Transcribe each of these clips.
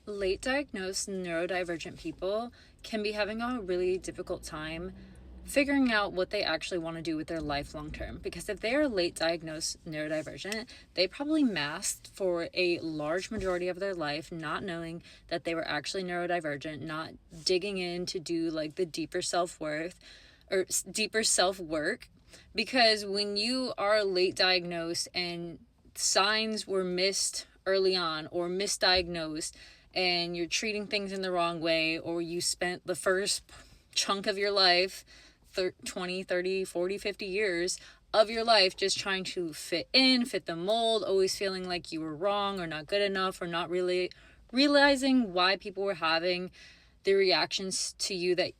Late diagnosed neurodivergent people can be having a really difficult time figuring out what they actually want to do with their life long term. Because if they are late diagnosed neurodivergent, they probably masked for a large majority of their life, not knowing that they were actually neurodivergent, not digging in to do like the deeper self-worth or deeper self-work. Because when you are late diagnosed and signs were missed early on or misdiagnosed, and you're treating things in the wrong way, or you spent the first chunk of your life, 20, 30, 40, 50 years of your life just trying to fit in, fit the mold, always feeling like you were wrong or not good enough, or not really realizing why people were having the reactions to you that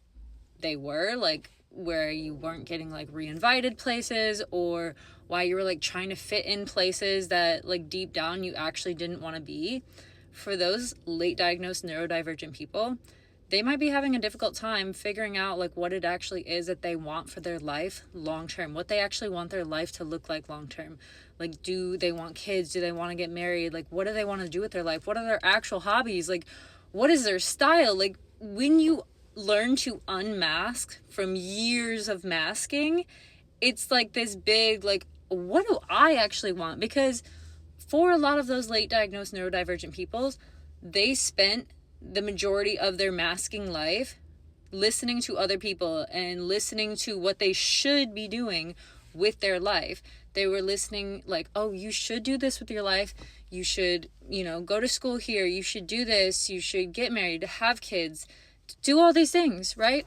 they were, like where you weren't getting like re-invited places, or why you were like trying to fit in places that like deep down you actually didn't want to be. For those late diagnosed neurodivergent people, they might be having a difficult time figuring out like what it actually is that they want for their life long term, what they actually want their life to look like long term. Like, do they want kids? Do they want to get married? Like, what do they want to do with their life? What are their actual hobbies? Like, what is their style? Like, when you learn to unmask from years of masking, it's like this big, like, what do I actually want? Because for a lot of those late diagnosed neurodivergent people, they spent the majority of their masking life listening to other people and listening to what they should be doing with their life. They were listening like, oh, you should do this with your life. You should, go to school here. You should do this. You should get married, have kids, do all these things, right?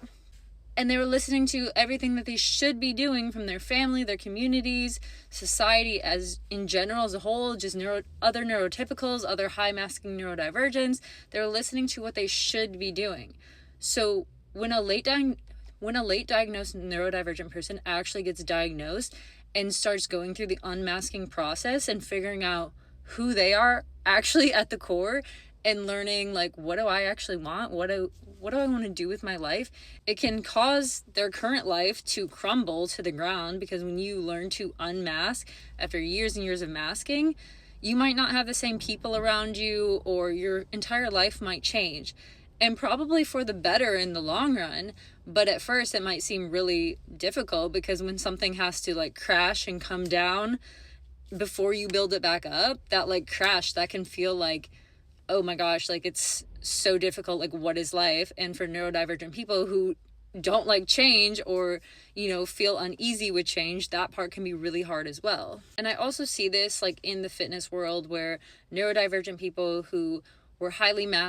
And they were listening to everything that they should be doing from their family, their communities, society as in general as a whole, just other neurotypicals, other high masking neurodivergents. They were listening to what they should be doing. So when a late diagnosed neurodivergent person actually gets diagnosed and starts going through the unmasking process and figuring out who they are actually at the core, and learning like, what do I actually want? What do I want to do with my life? It can cause their current life to crumble to the ground, because when you learn to unmask after years and years of masking, you might not have the same people around you, or your entire life might change, and probably for the better in the long run. But at first it might seem really difficult, because when something has to like crash and come down before you build it back up, that like crash, that can feel like, oh my gosh, like it's so difficult, like what is life? And for neurodivergent people who don't like change, or, feel uneasy with change, that part can be really hard as well. And I also see this like in the fitness world, where neurodivergent people who were highly